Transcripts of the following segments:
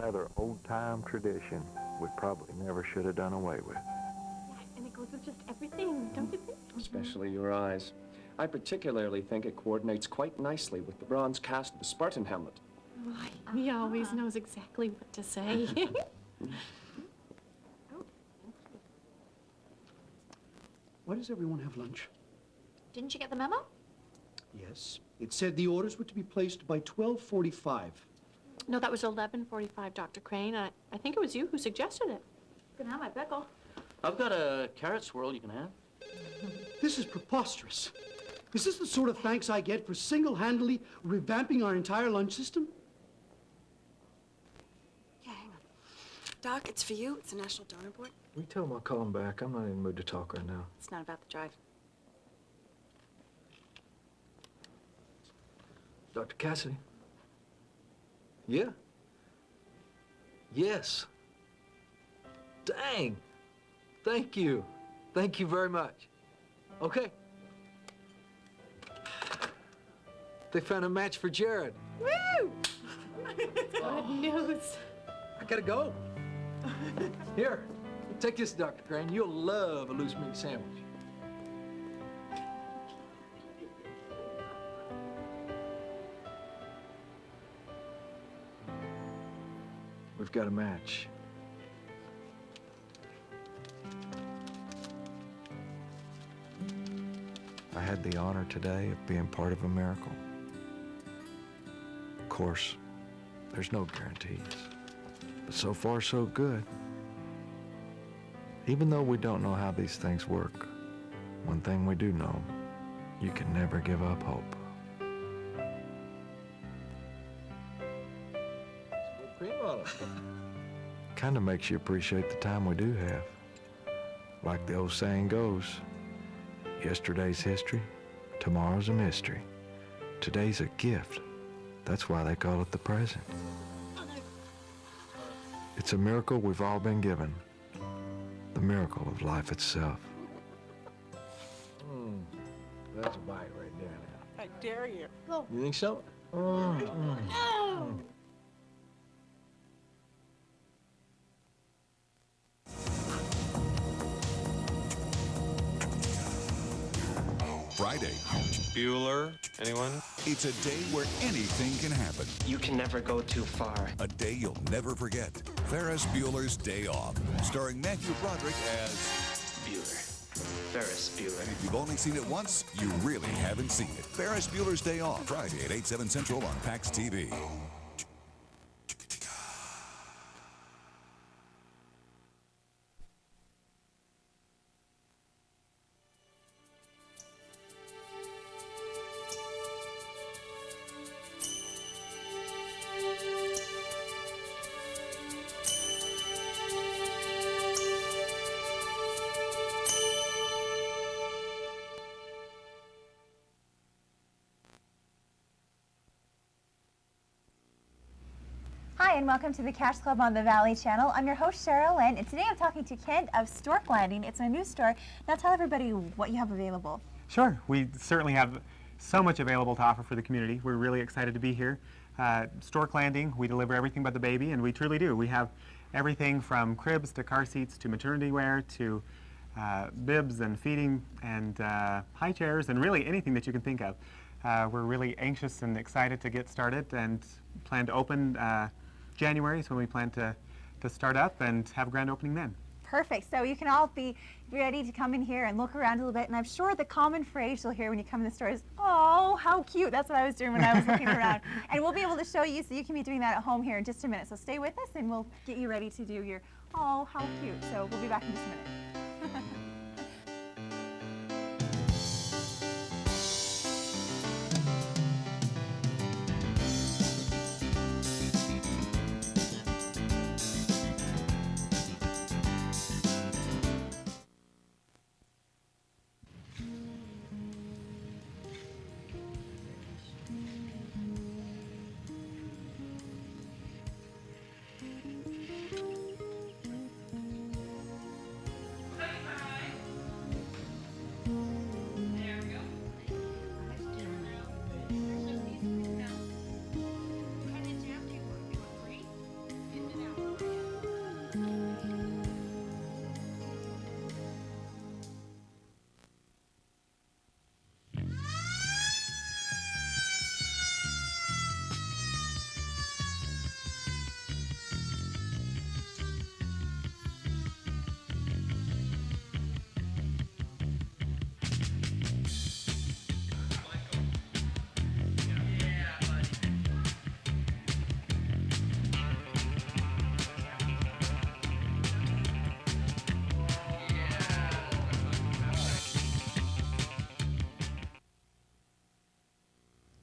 another old-time tradition we probably never should have done away with. Yes, and it goes with just everything, don't you think? Especially your eyes. I particularly think it coordinates quite nicely with the bronze cast of the Spartan helmet. Oh, he always knows exactly what to say. Why does everyone have lunch? Didn't you get the memo? Yes. It said the orders were to be placed by 12:45. No, that was 11:45, Dr. Crane. I think it was you who suggested it. You can have my pickle. I've got a carrot swirl you can have. This is preposterous. Is this the sort of thanks I get for single-handedly revamping our entire lunch system? Yeah, hang on. Doc, it's for you. It's the National Donor Board. Will you tell him I'll call him back? I'm not in the mood to talk right now. It's not about the drive. Dr. Cassidy? Yeah? Yes. Dang. Thank you. Thank you very much. Okay. They found a match for Jared. Woo! Good news. I gotta go. Here, take this, Dr. Crane. You'll love a loose meat sandwich. We've got a match. I had the honor today of being part of a miracle. Of course, there's no guarantees, but so far so good. Even though we don't know how these things work, one thing we do know, you can never give up hope. Kind of makes you appreciate the time we do have. Like the old saying goes, yesterday's history, tomorrow's a mystery. Today's a gift. That's why they call it the present. It's a miracle we've all been given. The miracle of life itself. That's a bite right there now. I dare you. Go. You think so? No! Friday. Bueller? Anyone? It's a day where anything can happen. You can never go too far. A day you'll never forget. Ferris Bueller's Day Off, starring Matthew Broderick as Bueller. Ferris Bueller. And if you've only seen it once, you really haven't seen it. Ferris Bueller's Day Off, Friday at 8, 7 Central on PAX TV. Hi, and welcome to the Cash Club on the Valley Channel. I'm your host, Cheryl Lynn, and today I'm talking to Kent of Stork Landing. It's a new store. Now tell everybody what you have available. Sure. We certainly have so much available to offer for the community. We're really excited to be here. Stork Landing, we deliver everything but the baby, and we truly do. We have everything from cribs to car seats to maternity wear to bibs and feeding and high chairs and really anything that you can think of. We're really anxious and excited to get started and plan to open January is when we plan to start up and have a grand opening then. Perfect. So you can all be ready to come in here and look around a little bit. And I'm sure the common phrase you'll hear when you come in the store is, "Oh, how cute." That's what I was doing when I was looking around. And we'll be able to show you, so you can be doing that at home here in just a minute. So stay with us and we'll get you ready to do your, "Oh, how cute." So we'll be back in just a minute.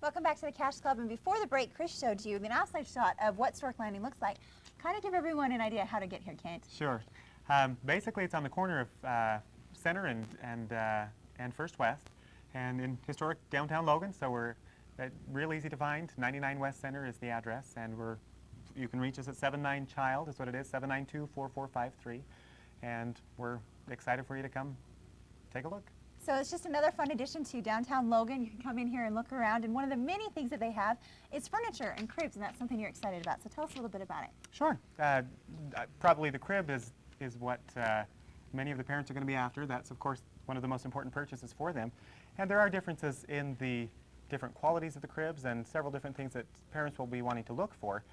Welcome back to the Cash Club. And before the break, Chris showed you an outside shot of what Stork Landing looks like. Kind of give everyone an idea how to get here, Kent. Sure. Basically, it's on the corner of Center and First West, and in historic downtown Logan. So we're real easy to find. 99 West Center is the address, and you can reach us at 79-CHILD is what it is, 792-4453, and we're excited for you to come take a look. So it's just another fun addition to downtown Logan. You can come in here and look around, and one of the many things that they have is furniture and cribs, and that's something you're excited about. So tell us a little bit about it. Sure. Probably the crib is what many of the parents are going to be after. That's, of course, one of the most important purchases for them. And there are differences in the different qualities of the cribs and several different things that parents will be wanting to look for.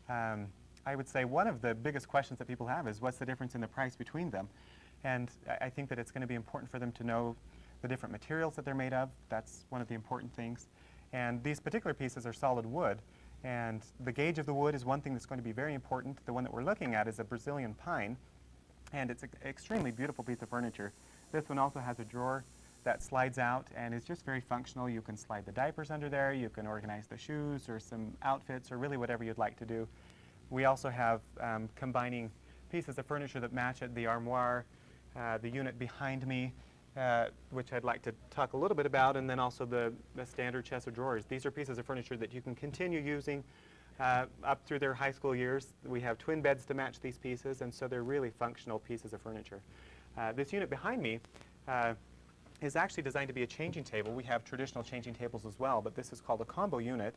I would say one of the biggest questions that people have is what's the difference in the price between them? And I think that it's going to be important for them to know the different materials that they're made of. That's one of the important things. And these particular pieces are solid wood. And the gauge of the wood is one thing that's going to be very important. The one that we're looking at is a Brazilian pine. And it's an extremely beautiful piece of furniture. This one also has a drawer that slides out and is just very functional. You can slide the diapers under there. You can organize the shoes or some outfits or really whatever you'd like to do. We also have combining pieces of furniture that match it, the armoire, the unit behind me, which I'd like to talk a little bit about, and then also the standard chest of drawers. These are pieces of furniture that you can continue using up through their high school years. We have twin beds to match these pieces, and so they're really functional pieces of furniture. This unit behind me is actually designed to be a changing table. We have traditional changing tables as well, but this is called a combo unit,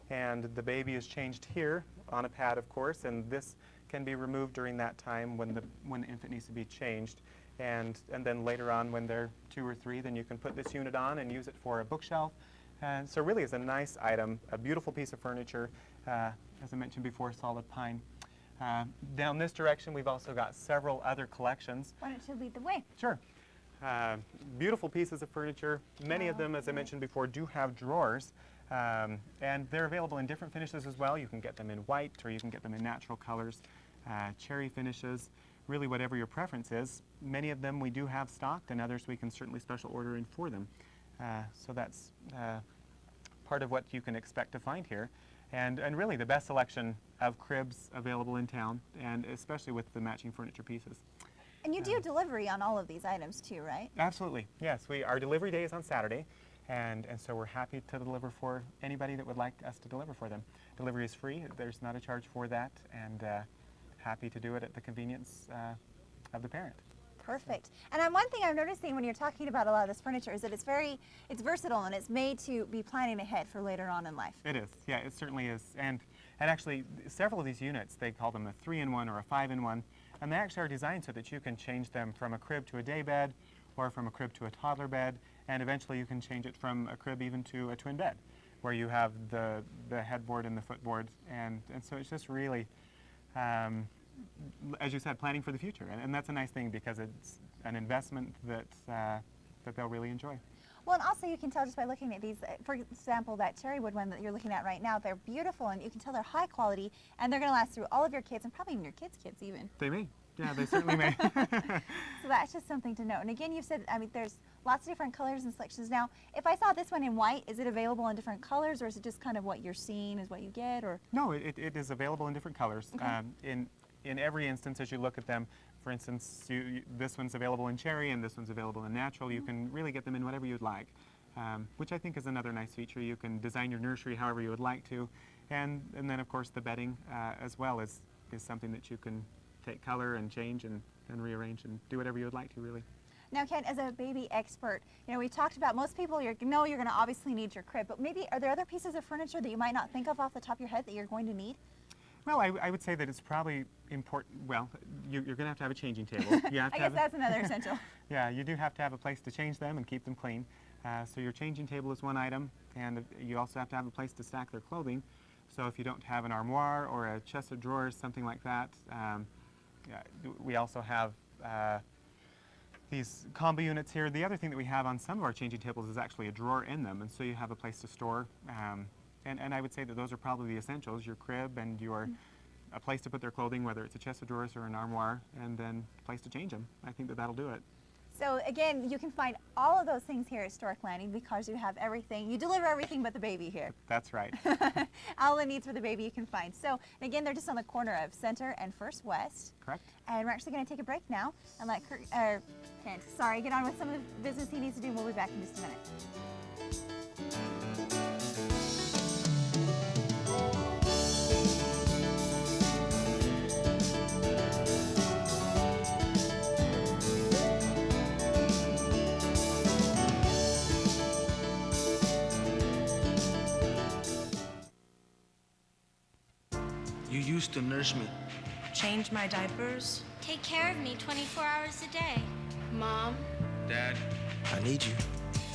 and the baby is changed here on a pad, of course, and this can be removed during that time when the infant needs to be changed. And then later on, when they're 2 or 3, then you can put this unit on and use it for a bookshelf. And so really it's a nice item, a beautiful piece of furniture, as I mentioned before, solid pine. Down this direction, we've also got several other collections. Why don't you lead the way? Sure. Beautiful pieces of furniture. Many of them, as I mentioned before, do have drawers. And they're available in different finishes as well. You can get them in white, or you can get them in natural colors, cherry finishes, really whatever your preference is. Many of them we do have stocked, and others we can certainly special order in for them. So that's part of what you can expect to find here. And really the best selection of cribs available in town, and especially with the matching furniture pieces. And you do delivery on all of these items too, right? Absolutely, yes. Our delivery day is on Saturday, and so we're happy to deliver for anybody that would like us to deliver for them. Delivery is free. There's not a charge for that, and happy to do it at the convenience of the parent. Perfect. And one thing I'm noticing when you're talking about a lot of this furniture is that it's versatile, and it's made to be planning ahead for later on in life. It is, yeah, it certainly is. And actually, several of these units, they call them a 3-in-1 or a 5-in-1, and they actually are designed so that you can change them from a crib to a day bed, or from a crib to a toddler bed, and eventually you can change it from a crib even to a twin bed, where you have the headboard and the footboard, and so it's just really, as you said, planning for the future, and that's a nice thing because it's an investment that they'll really enjoy. Well, and also you can tell just by looking at these, for example, that cherry wood one that you're looking at right now, they're beautiful, and you can tell they're high quality, and they're going to last through all of your kids, and probably even your kids' kids even. They may. Yeah, they certainly may. So that's just something to note. And again, you've said, I mean, there's lots of different colors and selections. Now, if I saw this one in white, is it available in different colors, or is it just kind of what you're seeing is what you get, or? No, it is available in different colors. Okay. In every instance, as you look at them, for instance, this one's available in cherry and this one's available in natural. You can really get them in whatever you'd like, which I think is another nice feature. You can design your nursery however you would like to. And then, of course, the bedding as well is something that you can take color and change and rearrange and do whatever you would like to, really. Now, Ken, as a baby expert, you know, we talked about most people you're going to obviously need your crib, but maybe are there other pieces of furniture that you might not think of off the top of your head that you're going to need? Well, I would say that it's probably important. Well, you're going to have a changing table. You have to I guess that's another essential. Yeah, you do have to have a place to change them and keep them clean. So your changing table is one item, and you also have to have a place to stack their clothing. So if you don't have an armoire or a chest of drawers, something like that, we also have these combo units here. The other thing that we have on some of our changing tables is actually a drawer in them, and so you have a place to store. And I would say that those are probably the essentials, your crib and a place to put their clothing, whether it's a chest of drawers or an armoire, and then a place to change them. I think that'll do it. So again, you can find all of those things here at Stork Landing because you have everything. You deliver everything but the baby here. That's right. All the needs for the baby you can find. So and again, they're just on the corner of Center and First West. Correct. And we're actually going to take a break now and let Kent, get on with some of the business he needs to do. We'll be back in just a minute. You used to nurse me. Change my diapers. Take care of me 24 hours a day. Mom, Dad, I need you.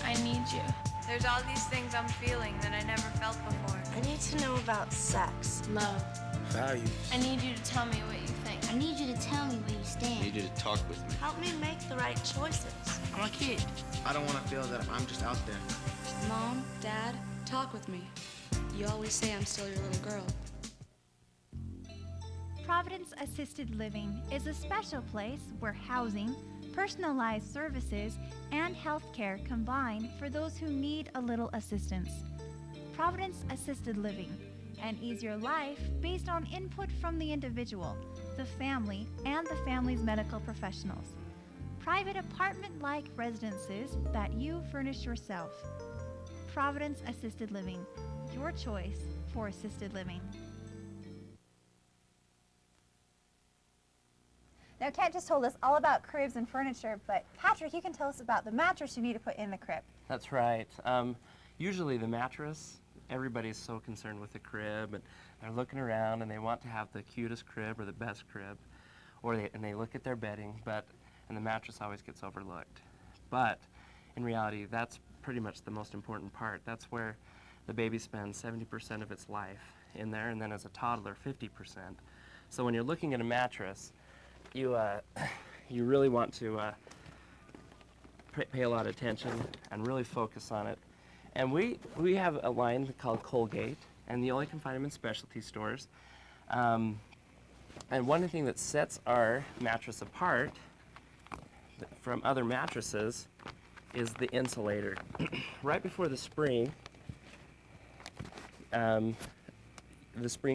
I need you. There's all these things I'm feeling that I never felt before. I need to know about sex. Love. Values. I need you to tell me what you think. I need you to tell me where you I stand. need you to talk with me. Help me make the right choices. I'm a kid. I don't want to feel that I'm just out there. Mom, Dad, talk with me. You always say I'm still your little girl. Providence Assisted Living is a special place where housing, personalized services, and healthcare combine for those who need a little assistance. Providence Assisted Living, an easier life based on input from the individual, the family, and the family's medical professionals. Private apartment-like residences that you furnish yourself. Providence Assisted Living, your choice for assisted living. Now, Kent just told us all about cribs and furniture, but Patrick, you can tell us about the mattress you need to put in the crib. That's right. Usually the mattress, everybody's so concerned with the crib, and they're looking around and they want to have the cutest crib or the best crib, and they look at their bedding, and the mattress always gets overlooked. But in reality, that's pretty much the most important part. That's where the baby spends 70% of its life in there, and then as a toddler, 50%. So when you're looking at a mattress, you really want to pay a lot of attention and really focus on it. And we have a line called Colgate, and you only can find them in specialty stores. And one thing that sets our mattress apart from other mattresses is the insulator. Right before the spring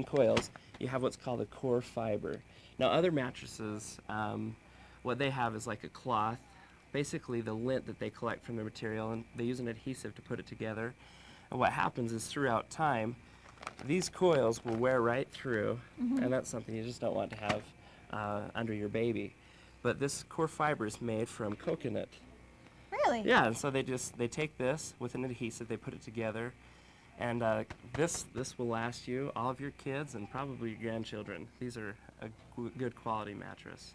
coils, you have what's called a core fiber. Now, other mattresses, what they have is like a cloth, basically the lint that they collect from the material, and they use an adhesive to put it together. And what happens is throughout time, these coils will wear right through, and that's something you just don't want to have under your baby. But this core fiber is made from coconut. Really? Yeah, and so they take this with an adhesive, they put it together, and this will last you, all of your kids, and probably your grandchildren. These are a good quality mattress.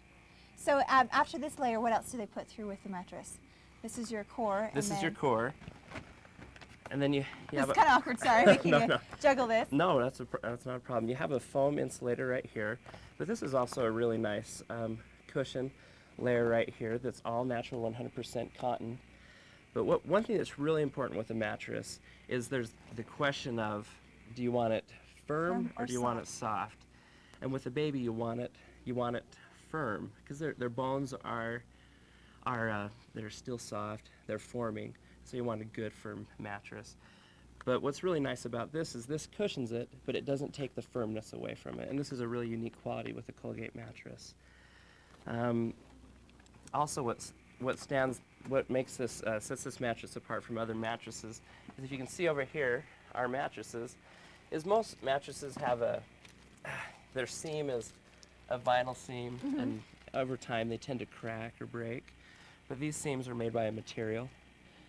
So after this layer, what else do they put through with the mattress? This is your core. This is your core, and then you have. It's kind of awkward. Sorry, making you juggle this. No, that's not a problem. You have a foam insulator right here, but this is also a really nice cushion layer right here that's all natural, 100% cotton. But one thing that's really important with a mattress is there's the question of, do you want it firm or do you want it soft? And with a baby, you want it firm because their bones are they're still soft, they're forming, so you want a good firm mattress. But what's really nice about this is this cushions it, but it doesn't take the firmness away from it, and this is a really unique quality with the Colgate mattress. Also, what makes this sets this mattress apart from other mattresses is, if you can see over here, our mattresses, is most mattresses have their seam is a vinyl seam, and over time they tend to crack or break. But these seams are made by a material,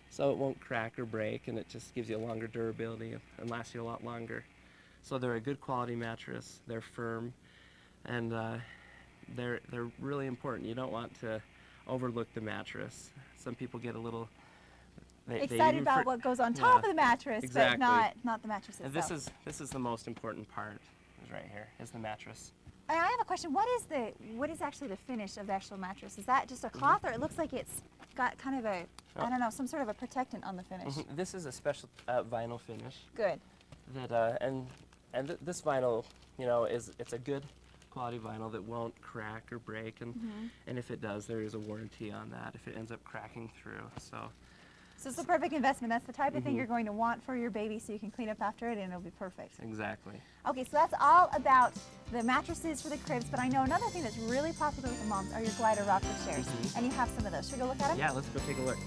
so it won't crack or break, and it just gives you a longer durability and lasts you a lot longer. So they're a good quality mattress. They're firm, and they're really important. You don't want to overlook the mattress. Some people get a little excited about what goes on top of the mattress, exactly. but not the mattress itself. And this is the most important part, is right here, is the mattress. I have a question. What is actually the finish of the actual mattress? Is that just a cloth, or it looks like it's got kind of a, I don't know, some sort of a protectant on the finish? This is a special vinyl finish. Good. That this vinyl, it's a good quality vinyl that won't crack or break, and and if it does, there is a warranty on that if it ends up cracking through. So it's a perfect investment. That's the type of thing you're going to want for your baby, so you can clean up after it and it'll be perfect. Exactly. Okay, so that's all about the mattresses for the cribs, but I know another thing that's really popular with the moms are your glider rocker chairs. And you have some of those. Should we go look at them? Yeah, let's go take a look.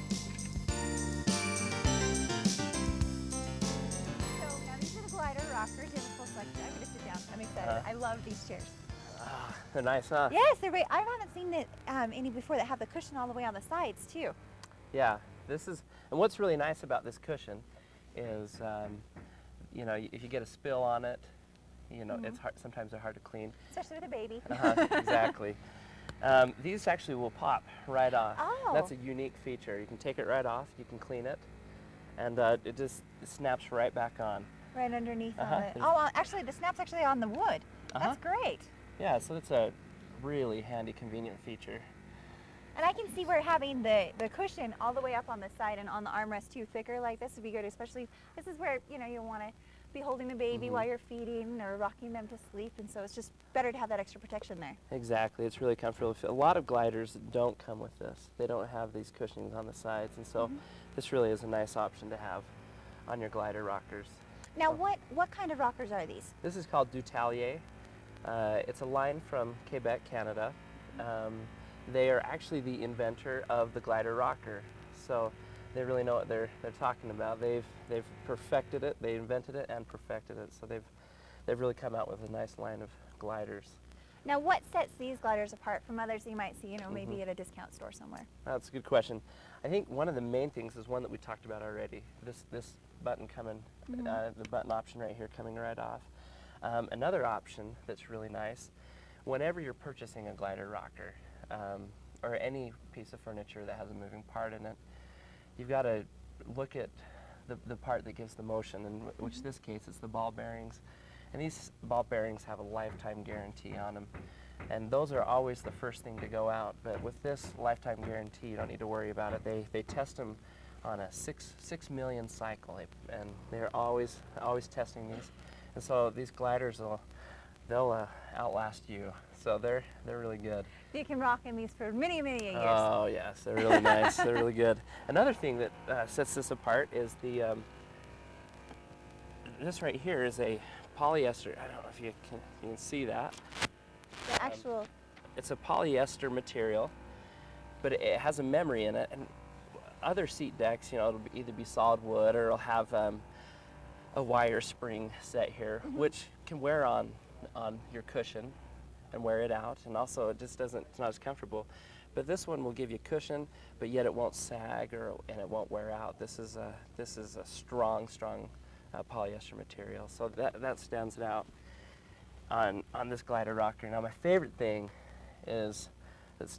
So now these are the glider rockers. You have a full selection. I'm going to sit down. I'm excited. I love these chairs. They're nice, huh? Yes, they're great. I haven't seen any before that have the cushion all the way on the sides, too. Yeah, this is, and what's really nice about this cushion is, you know, if you get a spill on it, you know, it's hard, sometimes they're hard to clean. Especially with a baby. Exactly. These actually will pop right off. Oh. That's a unique feature. You can take it right off, you can clean it, and it just snaps right back on. Right underneath on it. Oh, actually, the snap's actually on the wood. That's great. Yeah, so it's a really handy, convenient feature. And I can see where having the cushion all the way up on the side and on the armrest too, thicker like this would be good, especially this is where, you know, you want to be holding the baby while you're feeding or rocking them to sleep, and so it's just better to have that extra protection there. Exactly, it's really comfortable. A lot of gliders don't come with this. They don't have these cushions on the sides, and so this really is a nice option to have on your glider rockers. Now, what kind of rockers are these? This is called Dutalier. It's a line from Quebec, Canada. They are actually the inventor of the glider rocker, so they really know what they're talking about. They've perfected it. They invented it and perfected it. So they've really come out with a nice line of gliders. Now, what sets these gliders apart from others you might see, you know, maybe at a discount store somewhere? That's a good question. I think one of the main things is one that we talked about already. This button coming, the button option right here coming right off. Another option that's really nice, whenever you're purchasing a glider rocker, or any piece of furniture that has a moving part in it, you've got to look at the part that gives the motion, in which this case is the ball bearings. And these ball bearings have a lifetime guarantee on them. And those are always the first thing to go out. But with this lifetime guarantee, you don't need to worry about it. They test them on a 6 million cycle, and they're always testing these. And so these gliders they'll outlast you. So they're really good. You can rock in these for many, many years. Oh yes, they're really nice. They're really good. Another thing that sets this apart is this right here is a polyester. I don't know if you can see that. The actual. It's a polyester material, but it has a memory in it. And other seat decks, you know, it'll either be solid wood or it'll have a wire spring set here, which can wear on your cushion and wear it out, and also it's not as comfortable. But this one will give you cushion, but yet it won't sag and it won't wear out. This is a strong polyester material, so that stands out on this glider rocker. Now my favorite thing is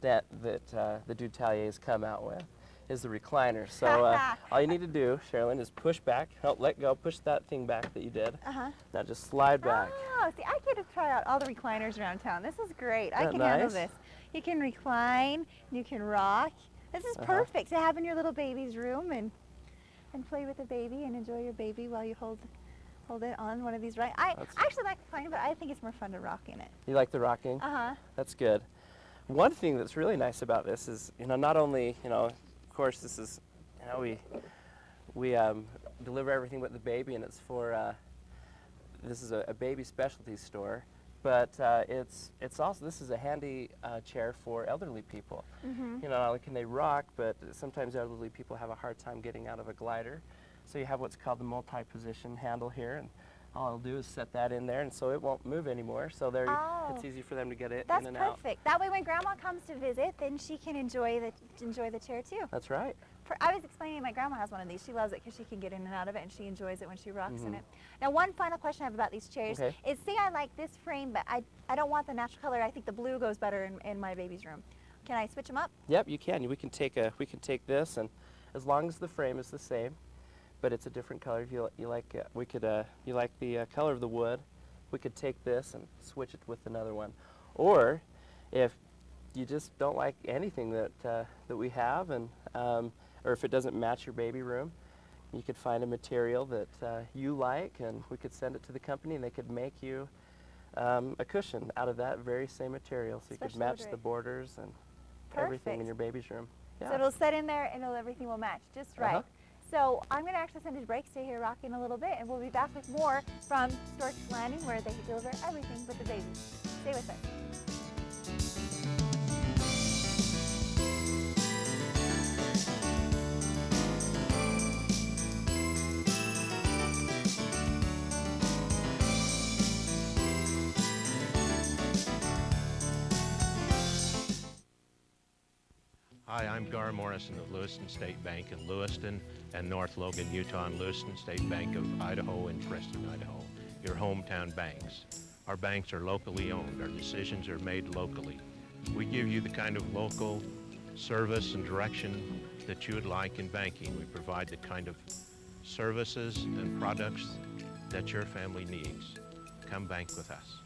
that the Dutaliers come out with is the recliner. So all you need to do, Sherilyn, is push back. Don't let go. Push that thing back that you did. Now just slide back. Oh, see, I get to try out all the recliners around town. This is great. I Isn't can that handle nice? this. You can recline, you can rock. This is perfect to have in your little baby's room and play with the baby and enjoy your baby while you hold it on one of these. Right? I actually like reclining, but I think it's more fun to rock in it. You like the rocking? That's good. One thing that's really nice about this is, you know, not only, you know, of course this is, you know, we deliver everything but the baby, and it's for this is a baby specialty store, but it's also, this is a handy chair for elderly people. You know, not only can they rock, but sometimes elderly people have a hard time getting out of a glider. So you have what's called the multi-position handle here, and all I'll do is set that in there, and so it won't move anymore. So there, it's easy for them to get it in and out. That's perfect. That way, when Grandma comes to visit, then she can enjoy the chair too. That's right. I was explaining, my grandma has one of these. She loves it because she can get in and out of it, and she enjoys it when she rocks in it. Now, one final question I have about these chairs is, say I like this frame, but I don't want the natural color. I think the blue goes better in my baby's room. Can I switch them up? Yep, you can. We can take this, and as long as the frame is the same, but it's a different color. If you like, you like the color of the wood, we could take this and switch it with another one. Or if you just don't like anything that we have, and or if it doesn't match your baby room, you could find a material that you like, and we could send it to the company, and they could make you a cushion out of that very same material, so you could Special match order. the borders and everything Perfect. in your baby's room. So it'll set in there and everything will match just right. So I'm going to actually send a break, stay here rocking a little bit, and we'll be back with more from Stork's Landing, where they deliver everything but the baby. Stay with us. Hi, I'm Gar Morrison of Lewiston State Bank in Lewiston and North Logan, Utah, and Lewiston State Bank of Idaho and Preston, Idaho, your hometown banks. Our banks are locally owned. Our decisions are made locally. We give you the kind of local service and direction that you would like in banking. We provide the kind of services and products that your family needs. Come bank with us.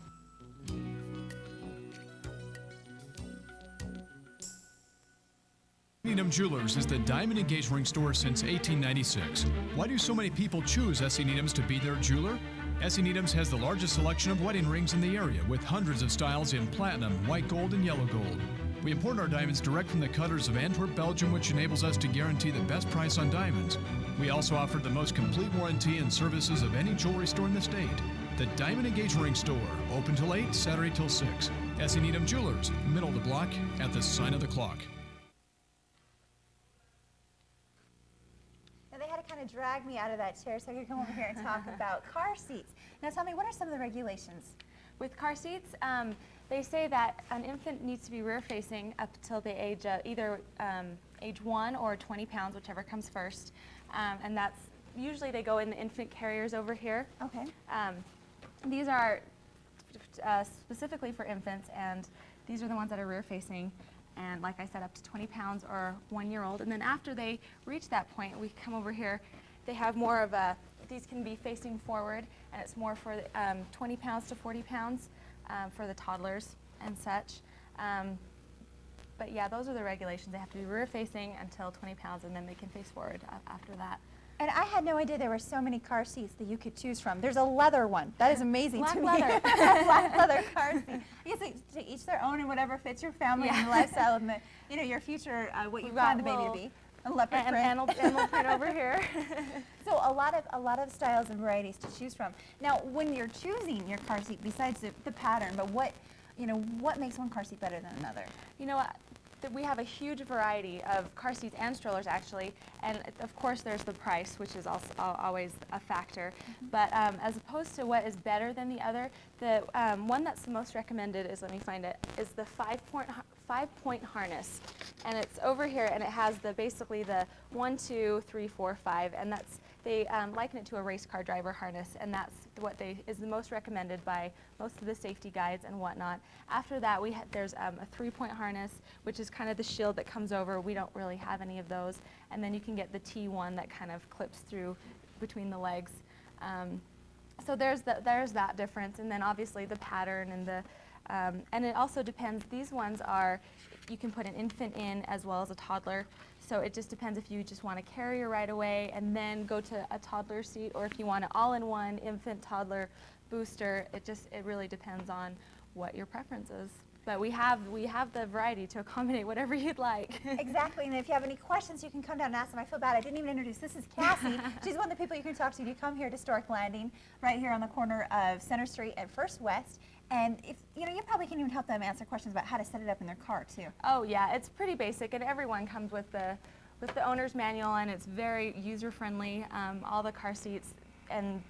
Needham Jewelers is the diamond engagement ring store since 1896. Why do so many people choose S.E. Needham's to be their jeweler? S.E. Needham's has the largest selection of wedding rings in the area, with hundreds of styles in platinum, white gold, and yellow gold. We import our diamonds direct from the cutters of Antwerp, Belgium, which enables us to guarantee the best price on diamonds. We also offer the most complete warranty and services of any jewelry store in the state. The Diamond Engagement Ring Store, open till 8, Saturday till 6. S.E. Needham Jewelers, middle of the block, at the sign of the clock. Kind of dragged me out of that chair so I could come over here and talk about car seats. Now tell me, what are some of the regulations? With car seats, they say that an infant needs to be rear facing up until the age either age 1 or 20 pounds, whichever comes first. And that's usually they go in the infant carriers over here. Okay. These are specifically for infants, and these are the ones that are rear facing. And like I said, up to 20 pounds or 1-year-old. And then after they reach that point, we come over here. They have more of a, these can be facing forward, and it's more for 20 pounds to 40 pounds for the toddlers and such. But yeah, those are the regulations. They have to be rear facing until 20 pounds, and then they can face forward after that. And I had no idea there were so many car seats that you could choose from. There's a leather one. That is amazing Black to me. leather. Black leather car seat. I guess to each their own and whatever fits your family and the lifestyle and the, your future, what you plan the baby to be. A leopard print. Animal print over here. So a lot of styles and varieties to choose from. Now, when you're choosing your car seat, besides the pattern, but what makes one car seat better than another? You know what? We have a huge variety of car seats and strollers, actually, and of course there's the price, which is also always a factor. But as opposed to what is better than the other, the one that's the most recommended is, let me find it, is the five-point harness, and it's over here, and it has basically the 1, 2, 3, 4, 5, and that's they liken it to a race car driver harness, and that's what is the most recommended by most of the safety guides and whatnot. After that, there's a 3-point harness, which is kind of the shield that comes over. We don't really have any of those. And then you can get the T1 that kind of clips through between the legs. So there's that difference, and then obviously the pattern and it also depends. These ones you can put an infant in as well as a toddler. So it just depends if you just want to carry her right away and then go to a toddler seat, or if you want an all-in-one infant, toddler, booster. It really depends on what your preference is. But we have the variety to accommodate whatever you'd like. Exactly, and if you have any questions, you can come down and ask them. I feel bad, I didn't even introduce. This is Cassie. She's one of the people you can talk to. You come here to Stork Landing, right here on the corner of Center Street and First West. And if you probably can even help them answer questions about how to set it up in their car too. Oh yeah, it's pretty basic, and everyone comes with the owner's manual, and it's very user friendly. All the car seats, and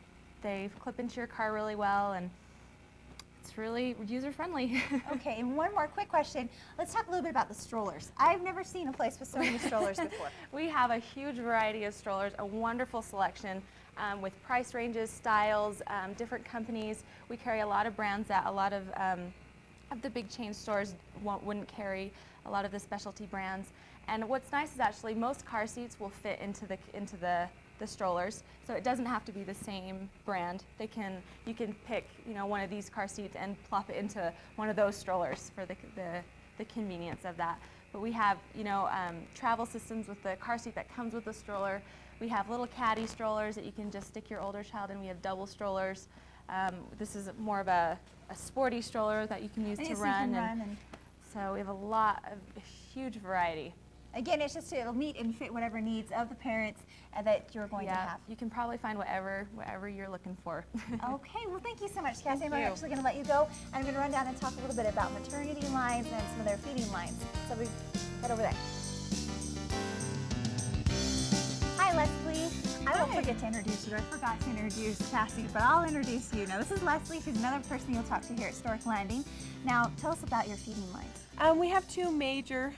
they clip into your car really well, and it's really user-friendly. Okay, and one more quick question. Let's talk a little bit about the strollers. I've never seen a place with so many strollers before. We have a huge variety of strollers, a wonderful selection with price ranges, styles, different companies. We carry a lot of brands that a lot of the big chain stores wouldn't carry, a lot of the specialty brands. And what's nice is actually most car seats will fit into the strollers, so it doesn't have to be the same brand. You can pick one of these car seats and plop it into one of those strollers for the convenience of that. But we have travel systems with the car seat that comes with the stroller. We have little caddy strollers that you can just stick your older child in. We have double strollers. This is more of a sporty stroller that you can use to run. So we have a huge variety. Again, it's just it'll meet and fit whatever needs of the parents that you're going to have. You can probably find whatever you're looking for. Okay, well thank you so much, Cassie. I'm actually going to let you go. I'm going to run down and talk a little bit about maternity lines and some of their feeding lines. So we head over there. Hi, Leslie. I won't forget to introduce you. I forgot to introduce Cassie, but I'll introduce you. Now, this is Leslie. She's another person you'll talk to here at Stork Landing. Now, tell us about your feeding lines. We have two major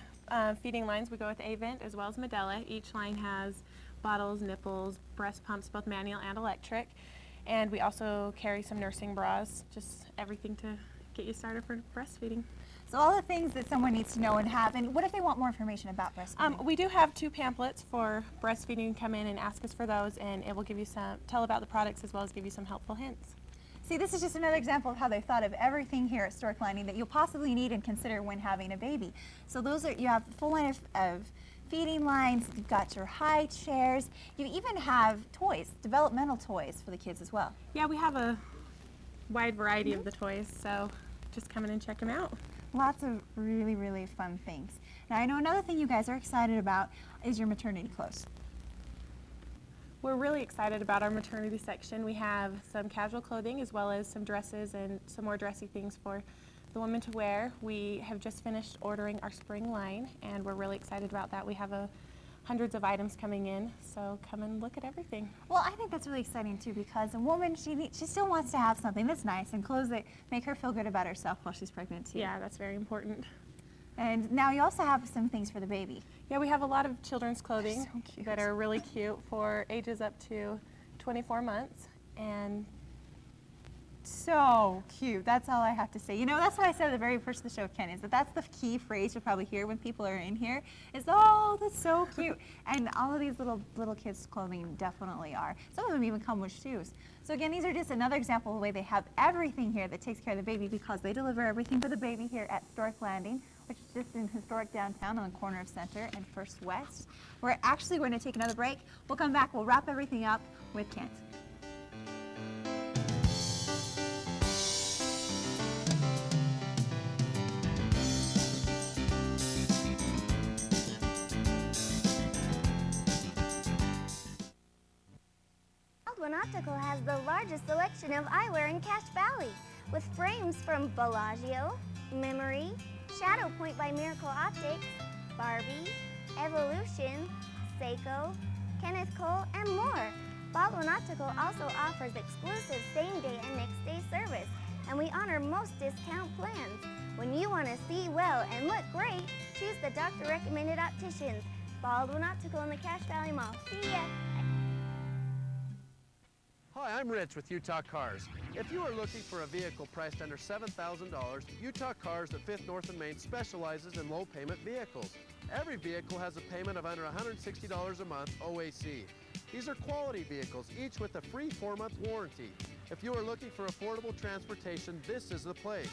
feeding lines. We go with Avent as well as Medela. Each line has bottles, nipples, breast pumps, both manual and electric. And we also carry some nursing bras, just everything to get you started for breastfeeding. So all the things that someone needs to know and have, and what if they want more information about breastfeeding? We do have 2 pamphlets for breastfeeding. Come in and ask us for those, and it will give you tell about the products as well as give you some helpful hints. See, this is just another example of how they've thought of everything here at Stork Landing that you'll possibly need and consider when having a baby. So you have a full line of feeding lines, you've got your high chairs, you even have toys, developmental toys for the kids as well. Yeah, we have a wide variety of the toys, so just come in and check them out. Lots of really, really fun things. Now, I know another thing you guys are excited about is your maternity clothes. We're really excited about our maternity section. We have some casual clothing as well as some dresses and some more dressy things for the women to wear. We have just finished ordering our spring line, and we're really excited about that. We have hundreds of items coming in, so come and look at everything. Well, I think that's really exciting too, because a woman, she still wants to have something that's nice and clothes that make her feel good about herself while she's pregnant too. Yeah, that's very important. And now you also have some things for the baby. Yeah, we have a lot of children's clothing that are really cute for ages up to 24 months. And so cute. That's all I have to say. You know, that's what I said at the very first of the show, Ken, is that's the key phrase you'll probably hear when people are in here is, oh, that's so cute. And all of these little kids' clothing definitely are. Some of them even come with shoes. So again, these are just another example of the way they have everything here that takes care of the baby, because they deliver everything for the baby here at Stork Landing, which is just in historic downtown on the corner of Center and First West. We're actually going to take another break. We'll come back, we'll wrap everything up with Kent. Baldwin Optical has the largest selection of eyewear in Cache Valley, with frames from Bellagio, Memory, Shadow Point by Miracle Optics, Barbie, Evolution, Seiko, Kenneth Cole, and more. Baldwin Optical also offers exclusive same-day and next-day service, and we honor most discount plans. When you want to see well and look great, choose the doctor-recommended opticians. Baldwin Optical in the Cache Valley Mall. See ya! Hi, I'm Rich with Utah Cars. If you are looking for a vehicle priced under $7,000, Utah Cars at 5th North and Main specializes in low payment vehicles. Every vehicle has a payment of under $160 a month OAC. These are quality vehicles, each with a free 4-month warranty. If you are looking for affordable transportation, this is the place.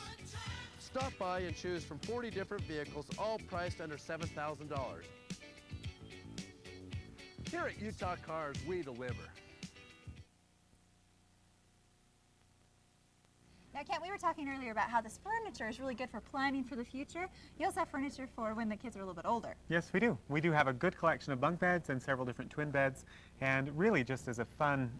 Stop by and choose from 40 different vehicles, all priced under $7,000. Here at Utah Cars, we deliver. Now, Kent, we were talking earlier about how this furniture is really good for planning for the future. You also have furniture for when the kids are a little bit older. Yes, we do. We do have a good collection of bunk beds and several different twin beds, and really just as a fun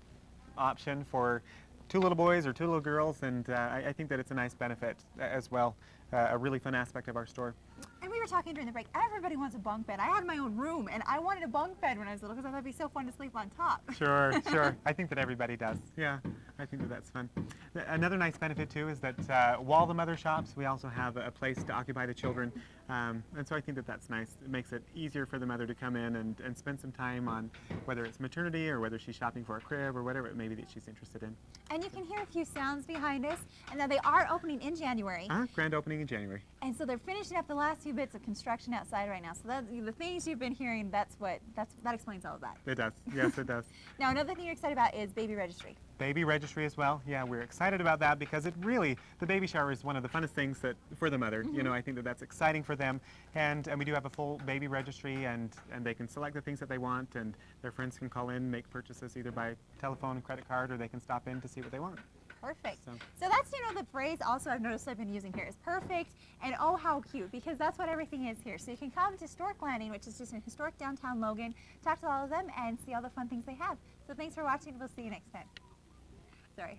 option for 2 little boys or 2 little girls, and I think that it's a nice benefit as well, a really fun aspect of our store. And we were talking during the break, everybody wants a bunk bed. I had my own room, and I wanted a bunk bed when I was little because I thought it'd be so fun to sleep on top. Sure, sure. I think that everybody does. Yeah, I think that that's fun. Another nice benefit, too, is that while the mother shops, we also have a place to occupy the children. And so I think that that's nice. It makes it easier for the mother to come in and spend some time on whether it's maternity or whether she's shopping for a crib or whatever it may be that she's interested in. And you can hear a few sounds behind us. And now they are opening in January. Grand opening in January. And so they're finishing up the last few bits of construction outside right now. So the things you've been hearing, that explains all of that. It does. Yes, it does. Now, another thing you're excited about is baby registry. Baby registry as well. Yeah, we're excited about that because it really, the baby shower is one of the funnest things that for the mother. You know, I think that that's exciting for them. And we do have a full baby registry, and they can select the things that they want, and their friends can call in, make purchases either by telephone, credit card, or they can stop in to see what they want. Perfect. So that's, the phrase also I've noticed I've been using here is perfect and oh how cute, because that's what everything is here. So you can come to Stork Landing, which is just in historic downtown Logan, talk to all of them and see all the fun things they have. So thanks for watching. We'll see you next time. Sorry.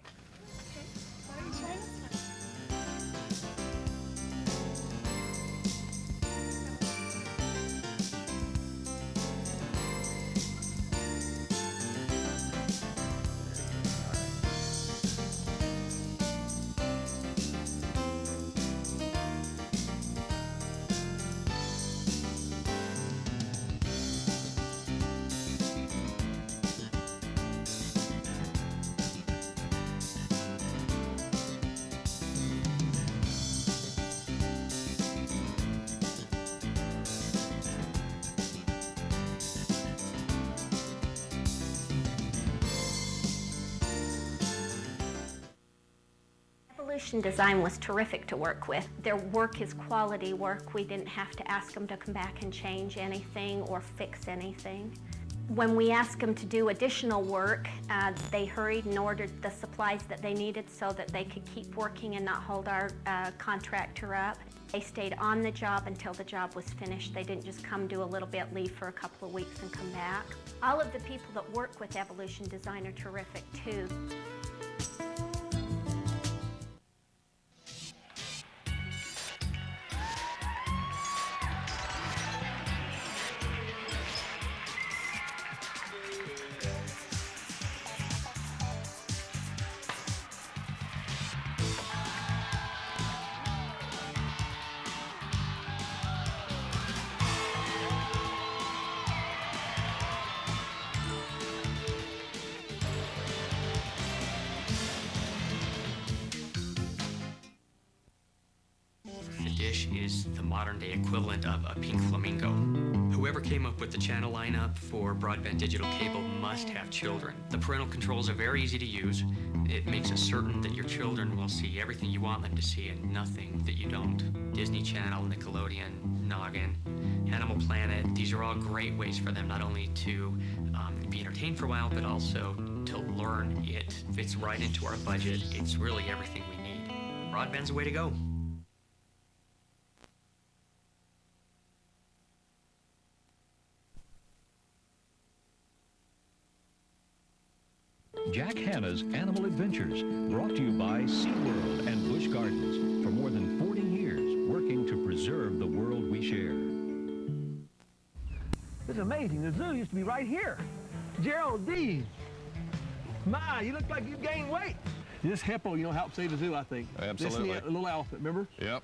Evolution Design was terrific to work with. Their work is quality work. We didn't have to ask them to come back and change anything or fix anything. When we asked them to do additional work, they hurried and ordered the supplies that they needed so that they could keep working and not hold our contractor up. They stayed on the job until the job was finished. They didn't just come do a little bit, leave for a couple of weeks and come back. All of the people that work with Evolution Design are terrific too. Is the modern-day equivalent of a pink flamingo. Whoever came up with the channel lineup for broadband digital cable must have children. The parental controls are very easy to use. It makes it certain that your children will see everything you want them to see and nothing that you don't. Disney Channel, Nickelodeon, Noggin, Animal Planet, these are all great ways for them not only to be entertained for a while, but also to learn. It fits right into our budget. It's really everything we need. Broadband's the way to go. Jack Hanna's Animal Adventures, brought to you by SeaWorld and Busch Gardens. For more than 40 years, working to preserve the world we share. It's amazing. The zoo used to be right here. Geraldine. My, you look like you gained weight. This hippo, helped save the zoo, I think. Absolutely. This little elephant, remember? Yep.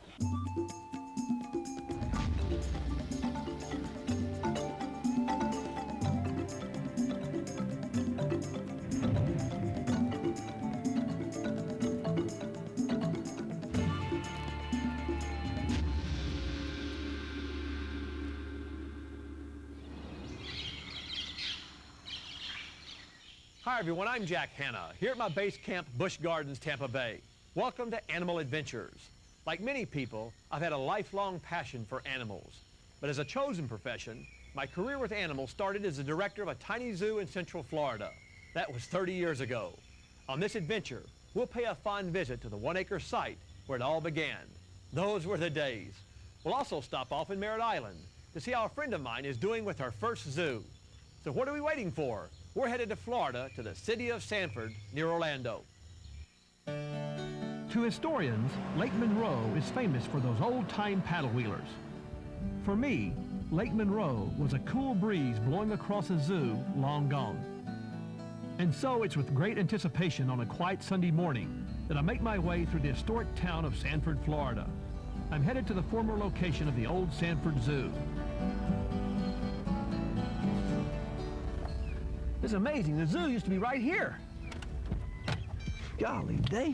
Hi everyone, I'm Jack Hanna, here at my base camp, Busch Gardens, Tampa Bay. Welcome to Animal Adventures. Like many people, I've had a lifelong passion for animals. But as a chosen profession, my career with animals started as the director of a tiny zoo in Central Florida. That was 30 years ago. On this adventure, we'll pay a fond visit to the 1-acre site where it all began. Those were the days. We'll also stop off in Merritt Island to see how a friend of mine is doing with her first zoo. So what are we waiting for? We're headed to Florida, to the city of Sanford, near Orlando. To historians, Lake Monroe is famous for those old-time paddle wheelers. For me, Lake Monroe was a cool breeze blowing across a zoo long gone. And so it's with great anticipation on a quiet Sunday morning that I make my way through the historic town of Sanford, Florida. I'm headed to the former location of the old Sanford Zoo. It's amazing. The zoo used to be right here. Golly day.